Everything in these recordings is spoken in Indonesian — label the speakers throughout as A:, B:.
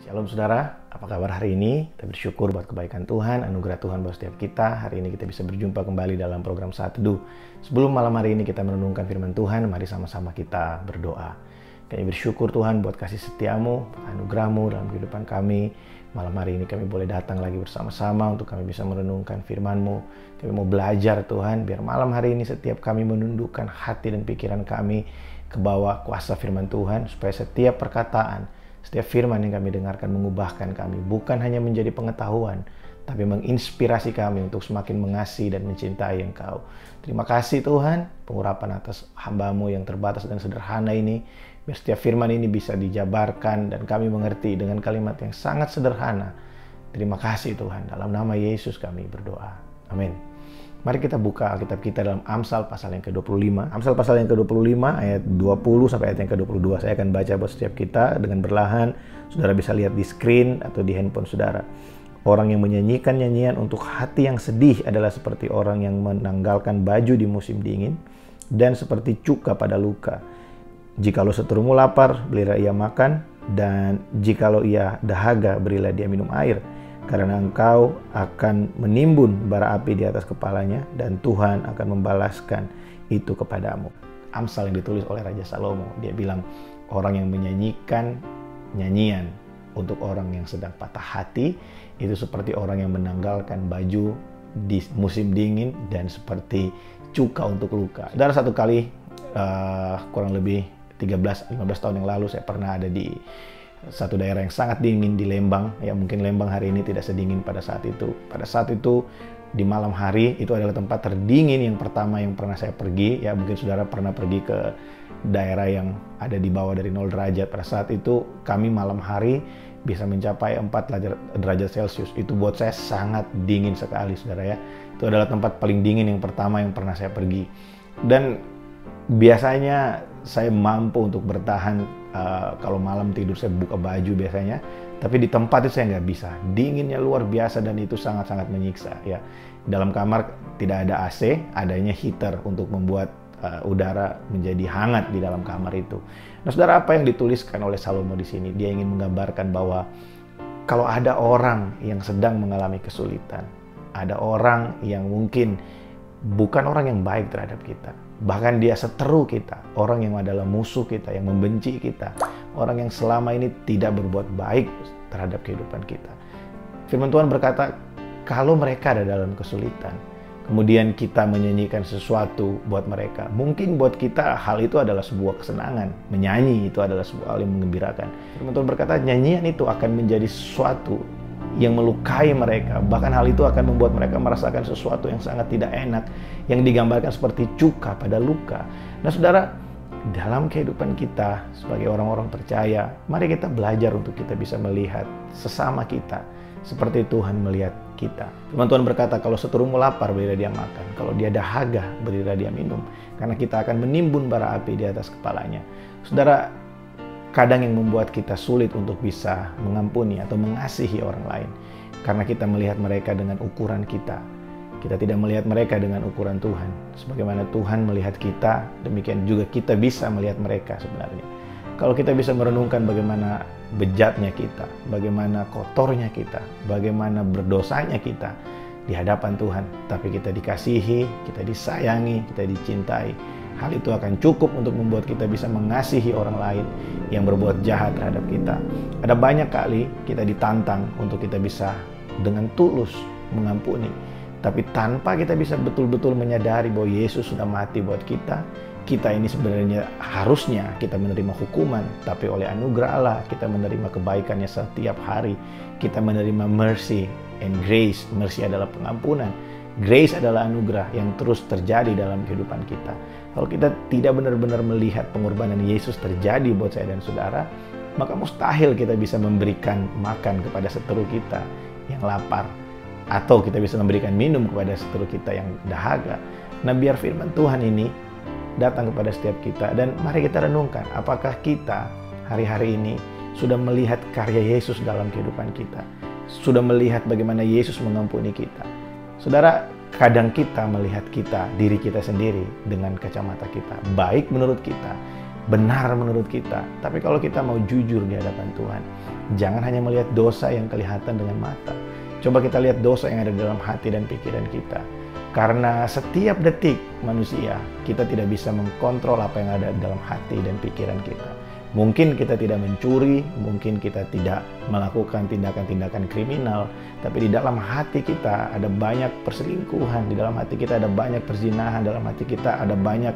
A: Shalom saudara, apa kabar hari ini? Kita bersyukur buat kebaikan Tuhan, anugerah Tuhan buat setiap kita. Hari ini kita bisa berjumpa kembali dalam program Saat Teduh. Sebelum malam hari ini kita merenungkan firman Tuhan, mari sama-sama kita berdoa. Kami bersyukur Tuhan buat kasih setiamu, anugerahmu dalam kehidupan kami. Malam hari ini kami boleh datang lagi bersama-sama untuk kami bisa merenungkan firman-Mu. Kami mau belajar Tuhan, biar malam hari ini setiap kami menundukkan hati dan pikiran kami ke bawah kuasa firman Tuhan, supaya setiap perkataan, setiap firman yang kami dengarkan mengubahkan kami, bukan hanya menjadi pengetahuan, tapi menginspirasi kami untuk semakin mengasihi dan mencintai Engkau. Terima kasih Tuhan, pengurapan atas hamba-Mu yang terbatas dan sederhana ini, biar setiap firman ini bisa dijabarkan dan kami mengerti dengan kalimat yang sangat sederhana. Terima kasih Tuhan, dalam nama Yesus kami berdoa. Amin. Mari kita buka Alkitab kita dalam Amsal pasal yang ke-25. Amsal pasal yang ke-25 ayat 20 sampai ayat yang ke-22. Saya akan baca buat setiap kita dengan perlahan. Saudara bisa lihat di screen atau di handphone saudara. Orang yang menyanyikan nyanyian untuk hati yang sedih adalah seperti orang yang menanggalkan baju di musim dingin dan seperti cuka pada luka. Jikalau seterumu lapar, berilah ia makan, dan jikalau ia dahaga, berilah dia minum air. Karena engkau akan menimbun bara api di atas kepalanya, dan Tuhan akan membalaskan itu kepadamu. Amsal yang ditulis oleh Raja Salomo. Dia bilang, orang yang menyanyikan nyanyian untuk orang yang sedang patah hati, itu seperti orang yang menanggalkan baju di musim dingin dan seperti cuka untuk luka. Dari satu kali, kurang lebih 13-15 tahun yang lalu, saya pernah ada di satu daerah yang sangat dingin di Lembang. Ya mungkin Lembang hari ini tidak sedingin pada saat itu. Pada saat itu di malam hari itu adalah tempat terdingin yang pertama yang pernah saya pergi. Ya mungkin saudara pernah pergi ke daerah yang ada di bawah dari 0 derajat. Pada saat itu kami malam hari bisa mencapai 4 derajat Celcius. Itu buat saya sangat dingin sekali saudara ya. Itu adalah tempat paling dingin yang pertama yang pernah saya pergi. Dan biasanya saya mampu untuk bertahan. Kalau malam tidur saya buka baju biasanya, tapi di tempat itu saya nggak bisa. Dinginnya luar biasa dan itu sangat-sangat menyiksa. Ya, dalam kamar tidak ada AC, adanya heater untuk membuat udara menjadi hangat di dalam kamar itu. Nah, saudara, apa yang dituliskan oleh Salomo di sini? Dia ingin menggambarkan bahwa kalau ada orang yang sedang mengalami kesulitan, ada orang yang mungkin bukan orang yang baik terhadap kita, bahkan dia seteru kita, orang yang adalah musuh kita, yang membenci kita, orang yang selama ini tidak berbuat baik terhadap kehidupan kita. Firman Tuhan berkata, kalau mereka ada dalam kesulitan, kemudian kita menyanyikan sesuatu buat mereka, mungkin buat kita hal itu adalah sebuah kesenangan. Menyanyi itu adalah sebuah hal yang menggembirakan. Firman Tuhan berkata, nyanyian itu akan menjadi sesuatu yang melukai mereka, bahkan hal itu akan membuat mereka merasakan sesuatu yang sangat tidak enak, yang digambarkan seperti cuka pada luka. Nah saudara, dalam kehidupan kita sebagai orang-orang percaya, mari kita belajar untuk kita bisa melihat sesama kita seperti Tuhan melihat kita. Firman Tuhan berkata, kalau seterumu lapar, berilah dia makan, kalau dia dahaga, berilah dia minum, karena kita akan menimbun bara api di atas kepalanya. Saudara, kadang yang membuat kita sulit untuk bisa mengampuni atau mengasihi orang lain, karena kita melihat mereka dengan ukuran kita. Kita tidak melihat mereka dengan ukuran Tuhan. Sebagaimana Tuhan melihat kita, demikian juga kita bisa melihat mereka sebenarnya. Kalau kita bisa merenungkan bagaimana bejatnya kita, bagaimana kotornya kita, bagaimana berdosanya kita di hadapan Tuhan, tapi kita dikasihi, kita disayangi, kita dicintai, hal itu akan cukup untuk membuat kita bisa mengasihi orang lain yang berbuat jahat terhadap kita. Ada banyak kali kita ditantang untuk kita bisa dengan tulus mengampuni. Tapi tanpa kita bisa betul-betul menyadari bahwa Yesus sudah mati buat kita. Kita ini sebenarnya harusnya kita menerima hukuman. Tapi oleh anugerah Allah kita menerima kebaikannya setiap hari. Kita menerima mercy and grace. Mercy adalah pengampunan. Grace adalah anugerah yang terus terjadi dalam kehidupan kita. Kalau kita tidak benar-benar melihat pengorbanan Yesus terjadi buat saya dan saudara, maka mustahil kita bisa memberikan makan kepada seteru kita yang lapar, atau kita bisa memberikan minum kepada seteru kita yang dahaga. Nah, biar firman Tuhan ini datang kepada setiap kita, dan mari kita renungkan, apakah kita hari-hari ini sudah melihat karya Yesus dalam kehidupan kita, sudah melihat bagaimana Yesus mengampuni kita. Saudara, kadang kita melihat diri kita sendiri dengan kacamata kita, baik menurut kita, benar menurut kita. Tapi kalau kita mau jujur di hadapan Tuhan, jangan hanya melihat dosa yang kelihatan dengan mata. Coba kita lihat dosa yang ada dalam hati dan pikiran kita. Karena setiap detik manusia, kita tidak bisa mengkontrol apa yang ada dalam hati dan pikiran kita. Mungkin kita tidak mencuri, mungkin kita tidak melakukan tindakan-tindakan kriminal, tapi di dalam hati kita ada banyak perselingkuhan, di dalam hati kita ada banyak perzinahan, dalam hati kita ada banyak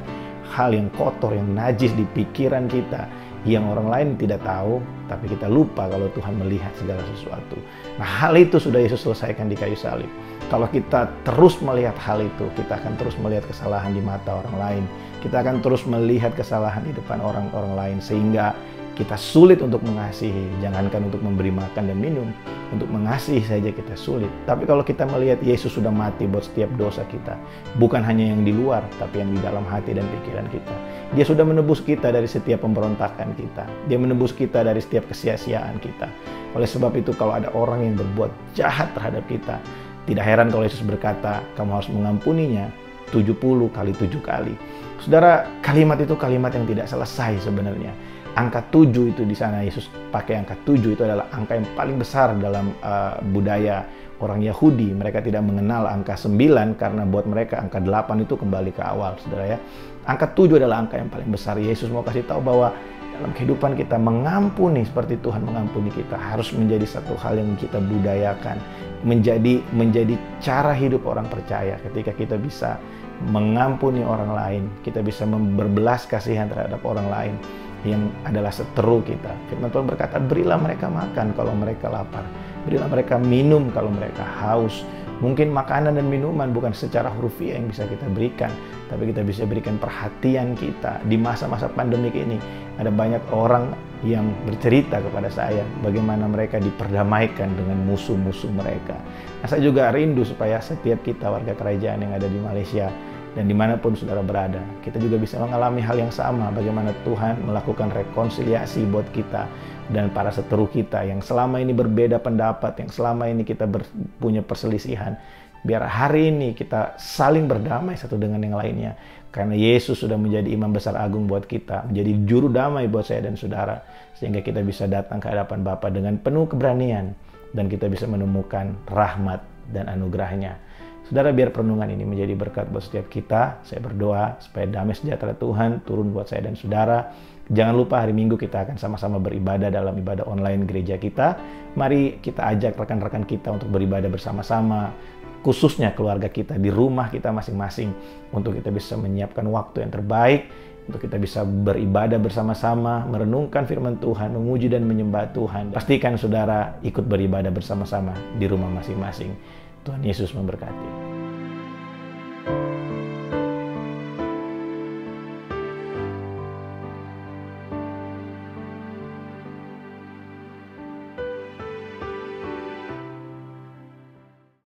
A: hal yang kotor, yang najis di pikiran kita, yang orang lain tidak tahu, tapi kita lupa kalau Tuhan melihat segala sesuatu. Nah, hal itu sudah Yesus selesaikan di kayu salib. Kalau kita terus melihat hal itu, kita akan terus melihat kesalahan di mata orang lain. Kita akan terus melihat kesalahan di depan orang-orang lain, sehingga kita sulit untuk mengasihi. Jangankan untuk memberi makan dan minum, untuk mengasihi saja kita sulit. Tapi kalau kita melihat Yesus sudah mati buat setiap dosa kita, bukan hanya yang di luar, tapi yang di dalam hati dan pikiran kita. Dia sudah menebus kita dari setiap pemberontakan kita. Dia menebus kita dari setiap kesia-siaan kita. Oleh sebab itu, kalau ada orang yang berbuat jahat terhadap kita, tidak heran kalau Yesus berkata, kamu harus mengampuninya 70 kali 7 kali. Saudara, kalimat itu kalimat yang tidak selesai sebenarnya. Angka 7 itu di sana, Yesus pakai angka 7 itu adalah angka yang paling besar dalam budaya orang Yahudi. Mereka tidak mengenal angka 9 karena buat mereka angka 8 itu kembali ke awal, saudara ya. Angka 7 adalah angka yang paling besar. Yesus mau kasih tahu bahwa dalam kehidupan kita mengampuni seperti Tuhan mengampuni kita harus menjadi satu hal yang kita budayakan, menjadi cara hidup orang percaya. Ketika kita bisa mengampuni orang lain, kita bisa berbelas kasihan terhadap orang lain yang adalah seteru kita. Firman Tuhan berkata, berilah mereka makan kalau mereka lapar, berilah mereka minum kalau mereka haus. Mungkin makanan dan minuman bukan secara hurufiah yang bisa kita berikan, tapi kita bisa berikan perhatian kita. Di masa-masa pandemik ini, ada banyak orang yang bercerita kepada saya bagaimana mereka diperdamaikan dengan musuh-musuh mereka. Nah, saya juga rindu supaya setiap kita warga kerajaan yang ada di Malaysia dan dimanapun saudara berada, kita juga bisa mengalami hal yang sama. Bagaimana Tuhan melakukan rekonsiliasi buat kita dan para seteru kita yang selama ini berbeda pendapat, yang selama ini kita punya perselisihan. Biar hari ini kita saling berdamai satu dengan yang lainnya. Karena Yesus sudah menjadi imam besar agung buat kita, menjadi juru damai buat saya dan saudara. Sehingga kita bisa datang ke hadapan Bapa dengan penuh keberanian, dan kita bisa menemukan rahmat dan anugerahnya. Saudara, biar perenungan ini menjadi berkat buat setiap kita. Saya berdoa supaya damai sejahtera Tuhan turun buat saya dan saudara. Jangan lupa hari Minggu kita akan sama-sama beribadah dalam ibadah online gereja kita. Mari kita ajak rekan-rekan kita untuk beribadah bersama-sama, khususnya keluarga kita di rumah kita masing-masing, untuk kita bisa menyiapkan waktu yang terbaik, untuk kita bisa beribadah bersama-sama, merenungkan firman Tuhan, memuji dan menyembah Tuhan. Pastikan saudara ikut beribadah bersama-sama di rumah masing-masing. Tuhan Yesus memberkati.